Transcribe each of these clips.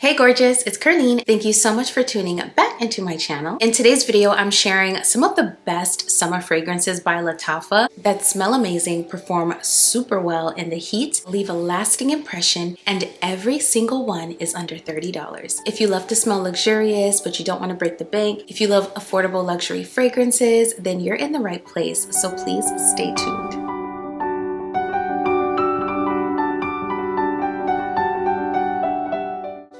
Hey gorgeous, it's Ker-leen. Thank you so much for tuning back into my channel. In today's video, I'm sharing some of the best summer fragrances by Latafa that smell amazing, perform super well in the heat, leave a lasting impression, and every single one is under $30. If you love to smell luxurious, but you don't want to break the bank, if you love affordable luxury fragrances, then you're in the right place, so please stay tuned.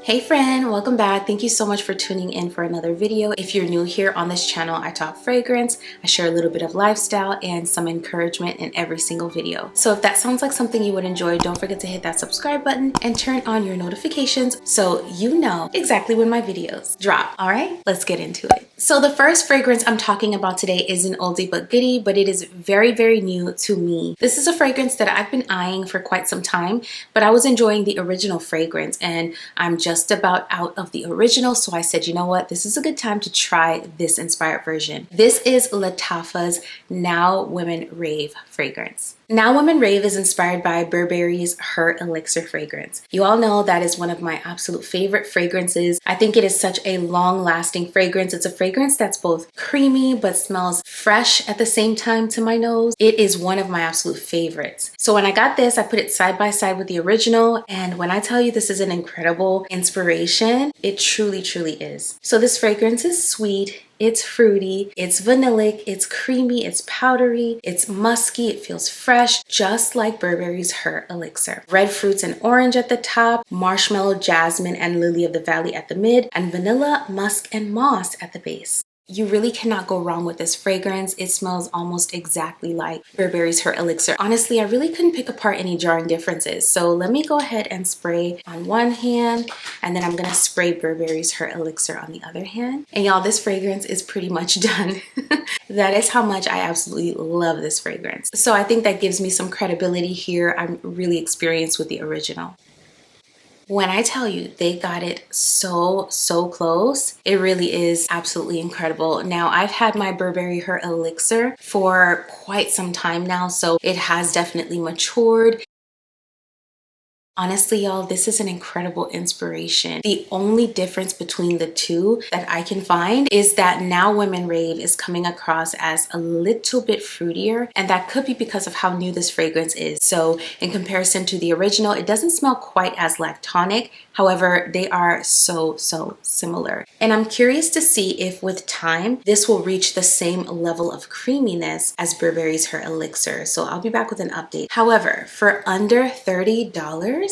Hey friend, welcome back. Thank you so much for tuning in for another video. If you're new here on this channel, I talk fragrance, I share a little bit of lifestyle and some encouragement in every single video. So if that sounds like something you would enjoy, don't forget to hit that subscribe button and turn on your notifications so you know exactly when my videos drop. All right, let's get into it. So the first fragrance I'm talking about today is an oldie but goodie, but it is very, very new to me. This is a fragrance that I've been eyeing for quite some time, but I was enjoying the original fragrance and I'm just about out of the original, so I said, you know what, this is a good time to try this inspired version. This is Latafa's Now Women Rave fragrance. Now Women Rave is inspired by Burberry's Her Elixir fragrance. You all know that is one of my absolute favorite fragrances. I think it is such a long-lasting fragrance. It's a fragrance that's both creamy but smells fresh at the same time to my nose. It is one of my absolute favorites. So when I got this, I put it side by side with the original, and when I tell you this is an incredible inspiration, it truly, truly is. So this fragrance is sweet. It's fruity, it's vanillic, it's creamy, it's powdery, it's musky, it feels fresh, just like Burberry's Her Elixir. Red fruits and orange at the top, marshmallow, jasmine, and lily of the valley at the mid, and vanilla, musk, and moss at the base. You really cannot go wrong with this fragrance. It smells almost exactly like Burberry's Her Elixir. Honestly, I really couldn't pick apart any jarring differences. So let me go ahead and spray on one hand, and then I'm gonna spray Burberry's Her Elixir on the other hand. And y'all, this fragrance is pretty much done. That is how much I absolutely love this fragrance. So I think that gives me some credibility here. I'm really experienced with the original. When I tell you they got it so close, it really is absolutely incredible. Now, I've had my Burberry Her Elixir for quite some time now, so it has definitely matured. Honestly, y'all, this is an incredible inspiration. The only difference between the two that I can find is that Now Women Rave is coming across as a little bit fruitier, and that could be because of how new this fragrance is. So in comparison to the original, it doesn't smell quite as lactonic. However, they are so similar. And I'm curious to see if with time, this will reach the same level of creaminess as Burberry's Her Elixir. So I'll be back with an update. However, for under $30,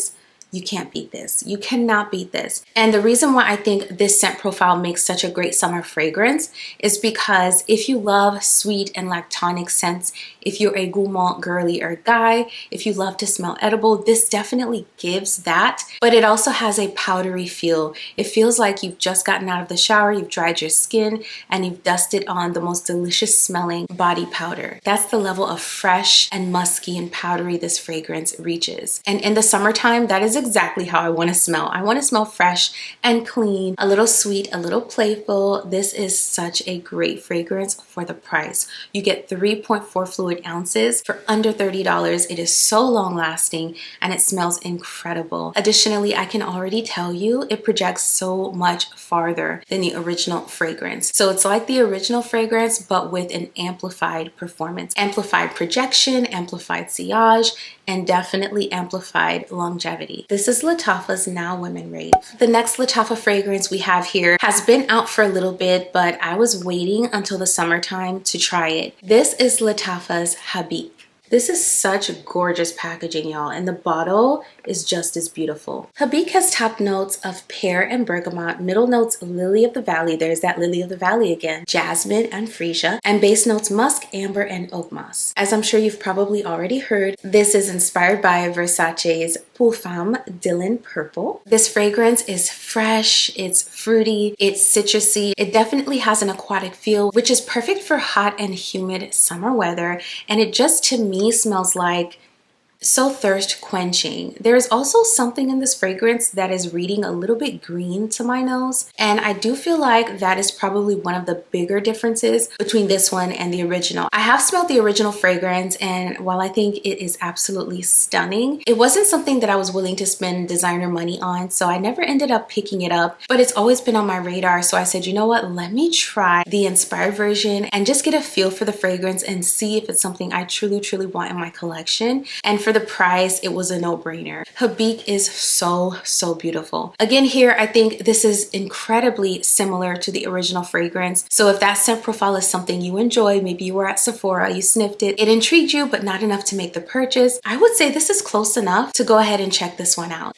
you can't beat this. You cannot beat this. And the reason why I think this scent profile makes such a great summer fragrance is because if you love sweet and lactonic scents, if you're a gourmand girly or guy, if you love to smell edible, this definitely gives that. But it also has a powdery feel. It feels like you've just gotten out of the shower, you've dried your skin, and you've dusted on the most delicious smelling body powder. That's the level of fresh and musky and powdery this fragrance reaches. And in the summertime, that is exactly how I want to smell. I want to smell fresh and clean, a little sweet, a little playful. This is such a great fragrance for the price. You get 3.4 fluid ounces for under $30. It is so long lasting and it smells incredible. Additionally, I can already tell you it projects so much farther than the original fragrance. So it's like the original fragrance, but with an amplified performance, amplified projection, amplified sillage, and definitely amplified longevity. This is Latafa's Now Women Rave. The next Latafa fragrance we have here has been out for a little bit, but I was waiting until the summertime to try it. This is Latafa's Habibi. This is such gorgeous packaging, y'all, and the bottle is just as beautiful. Habibi has top notes of pear and bergamot, middle notes lily of the valley, there's that lily of the valley again, jasmine and freesia, and base notes musk, amber, and oak moss. As I'm sure you've probably already heard, this is inspired by Versace's Perfumes Dylan Purple. This fragrance is fresh, it's fruity, it's citrusy. It definitely has an aquatic feel, which is perfect for hot and humid summer weather, and it just, to me, smells like So thirst quenching. There's also something in this fragrance that is reading a little bit green to my nose, and I do feel like that is probably one of the bigger differences between this one and the original. I have smelled the original fragrance, and while I think it is absolutely stunning, it wasn't something that I was willing to spend designer money on, so I never ended up picking it up, but it's always been on my radar. So I said, you know what, let me try the inspired version and just get a feel for the fragrance and see if it's something I truly want in my collection. And for the price, it was a no-brainer. Habibi is so beautiful. Again, here I think this is incredibly similar to the original fragrance. So if that scent profile is something you enjoy, maybe you were at Sephora, you sniffed it, it intrigued you but not enough to make the purchase, I would say this is close enough to go ahead and check this one out.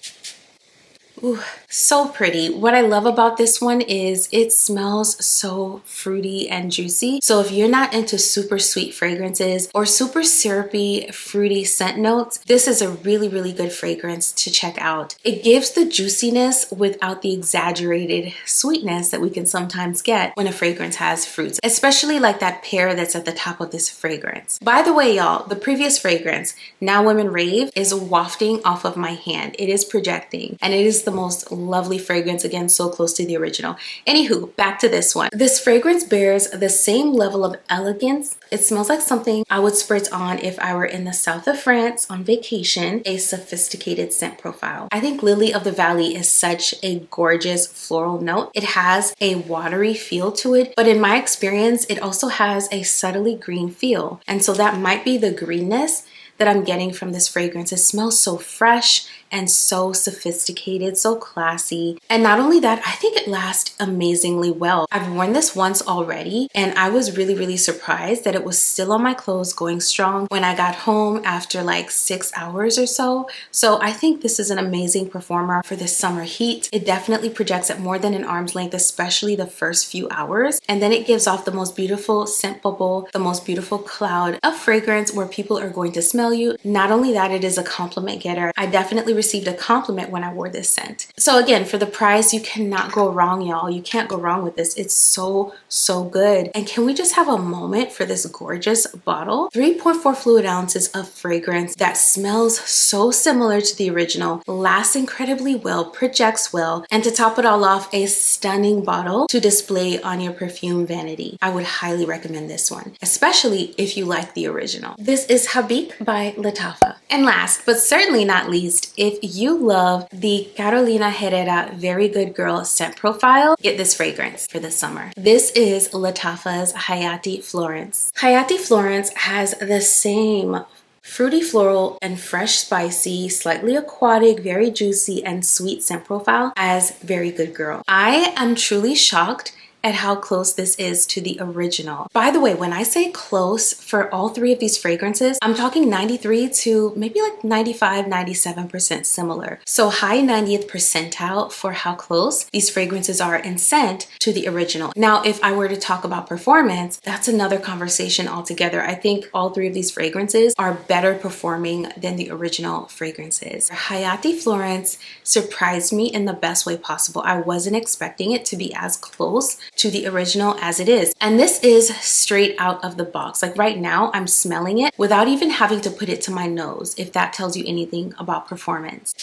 Ooh, so pretty. What I love about this one is it smells so fruity and juicy. So if you're not into super sweet fragrances or super syrupy, fruity scent notes, this is a really good fragrance to check out. It gives the juiciness without the exaggerated sweetness that we can sometimes get when a fragrance has fruits, especially like that pear that's at the top of this fragrance. By the way, y'all, the previous fragrance, Now Women Rave, is wafting off of my hand. It is projecting, and it is the most lovely fragrance, again, so close to the original. Anywho, back to this one. This fragrance bears the same level of elegance. It smells like something I would spritz on if I were in the south of France on vacation, a sophisticated scent profile. I think Lily of the Valley is such a gorgeous floral note. It has a watery feel to it, but in my experience, it also has a subtly green feel. And so that might be the greenness that I'm getting from this fragrance. It smells so fresh and so sophisticated, so classy. And not only that, I think it lasts amazingly well. I've worn this once already, and I was really surprised that it was still on my clothes going strong when I got home after like 6 hours or so. So I think this is an amazing performer for this summer heat. It definitely projects at more than an arm's length, especially the first few hours. And then it gives off the most beautiful scent bubble, the most beautiful cloud of fragrance where people are going to smell you. Not only that, it is a compliment getter. I definitely received a compliment when I wore this scent. So again, for the price, you cannot go wrong, y'all. You can't go wrong with this. It's so good. And can we just have a moment for this gorgeous bottle? 3.4 fluid ounces of fragrance that smells so similar to the original, lasts incredibly well, projects well, and to top it all off, a stunning bottle to display on your perfume vanity. I would highly recommend this one, especially if you like the original. This is Habibi by Lattafa. And last, but certainly not least, if you love the Carolina Herrera Very Good Girl scent profile, get this fragrance for the summer. This is Latafa's Hayaati Florence. Hayaati Florence has the same fruity floral and fresh spicy, slightly aquatic, very juicy and sweet scent profile as Very Good Girl. I am truly shocked at how close this is to the original. By the way, when I say close for all three of these fragrances, I'm talking 93 to maybe like 95, 97% similar. So high 90th percentile for how close these fragrances are in scent to the original. Now, if I were to talk about performance, that's another conversation altogether. I think all three of these fragrances are better performing than the original fragrances. Hayaati Florence surprised me in the best way possible. I wasn't expecting it to be as close to the original as it is. And this is straight out of the box. Like right now, I'm smelling it without even having to put it to my nose, if that tells you anything about performance.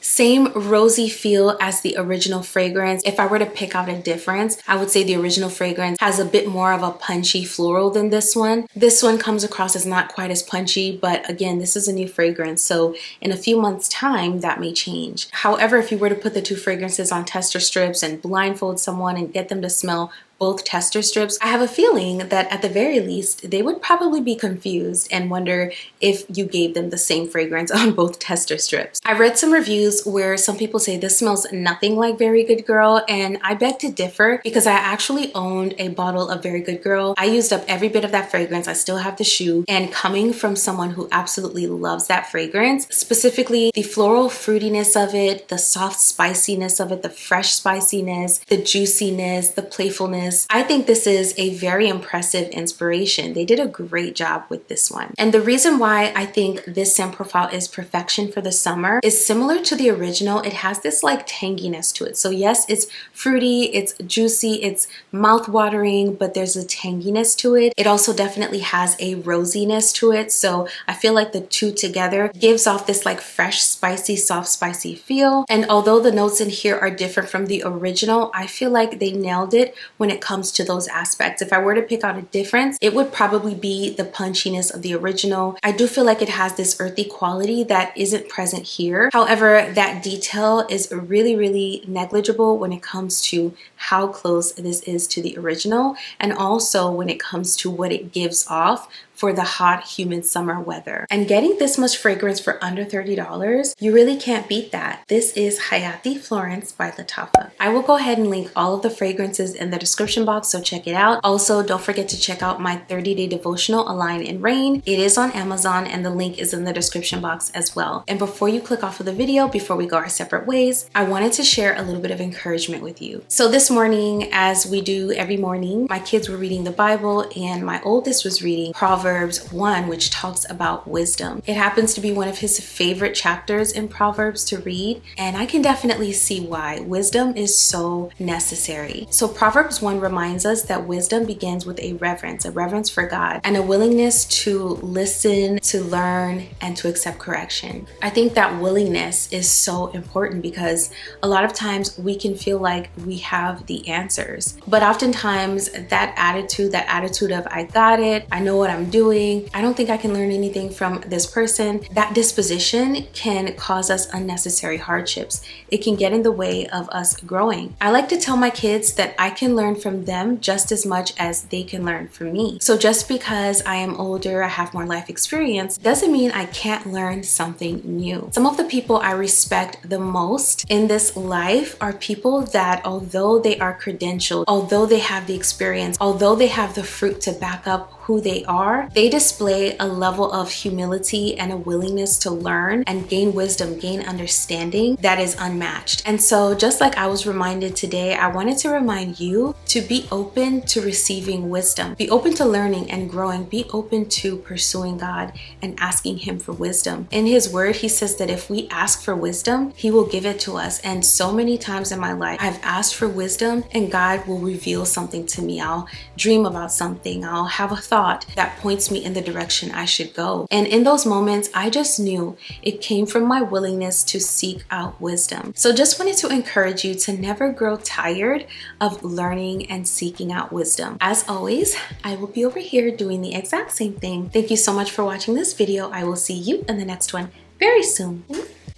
Same rosy feel as the original fragrance. If I were to pick out a difference, I would say the original fragrance has a bit more of a punchy floral than this one. This one comes across as not quite as punchy, but again, this is a new fragrance, so in a few months' time, that may change. However, if you were to put the two fragrances on tester strips and blindfold someone and get them to smell both tester strips, I have a feeling that at the very least, they would probably be confused and wonder if you gave them the same fragrance on both tester strips. I read some reviews where some people say this smells nothing like Very Good Girl, and I beg to differ because I actually owned a bottle of Very Good Girl. I used up every bit of that fragrance. I still have the shoe, and coming from someone who absolutely loves that fragrance, specifically the floral fruitiness of it, the soft spiciness of it, the fresh spiciness, the juiciness, the playfulness, honest, I think this is a very impressive inspiration. They did a great job with this one. And the reason why I think this scent profile is perfection for the summer is similar to the original. It has this like tanginess to it. So yes, it's fruity, it's juicy, it's mouth-watering, but there's a tanginess to it. It also definitely has a rosiness to it. So I feel like the two together gives off this like fresh, spicy, soft, spicy feel. And although the notes in here are different from the original, I feel like they nailed it when it comes to those aspects. If I were to pick out a difference, it would probably be the punchiness of the original. I do feel like it has this earthy quality that isn't present here. However, that detail is really, really negligible when it comes to how close this is to the original, and also when it comes to what it gives off for the hot, humid summer weather. And getting this much fragrance for under $30, you really can't beat that. This is Hayaati Florence by Lattafa. I will go ahead and link all of the fragrances in the description box, so check it out. Also, don't forget to check out my 30-day devotional, Align in Rain. It is on Amazon and the link is in the description box as well. And before you click off of the video, before we go our separate ways, I wanted to share a little bit of encouragement with you. So this morning, as we do every morning, my kids were reading the Bible and my oldest was reading Proverbs 1, which talks about wisdom. It happens to be one of his favorite chapters in Proverbs to read, and I can definitely see why. Wisdom is so necessary. So Proverbs 1 reminds us that wisdom begins with a reverence for God, and a willingness to listen, to learn, and to accept correction. I think that willingness is so important because a lot of times we can feel like we have the answers, but oftentimes that attitude of I got it, I know what I'm doing, I don't think I can learn anything from this person, that disposition can cause us unnecessary hardships. It can get in the way of us growing. I like to tell my kids that I can learn from them just as much as they can learn from me. So just because I am older, I have more life experience, doesn't mean I can't learn something new. Some of the people I respect the most in this life are people that, although they are credentialed, although they have the experience, although they have the fruit to back up who they are, they display a level of humility and a willingness to learn and gain wisdom, gain understanding that is unmatched. And so just like I was reminded today, I wanted to remind you to be open to receiving wisdom. Be open to learning and growing. Be open to pursuing God and asking Him for wisdom. In His word, He says that if we ask for wisdom, He will give it to us. And so many times in my life, I've asked for wisdom and God will reveal something to me. I'll dream about something. I'll have a thought that points me in the direction I should go. And in those moments, I just knew it came from my willingness to seek out wisdom. So just wanted to encourage you to never grow tired of learning and seeking out wisdom. As always, I will be over here doing the exact same thing. Thank you so much for watching this video. I will see you in the next one very soon.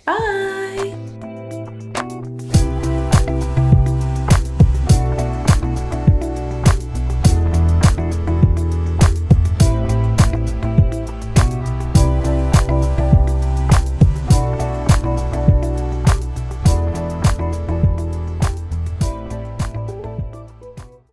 Bye.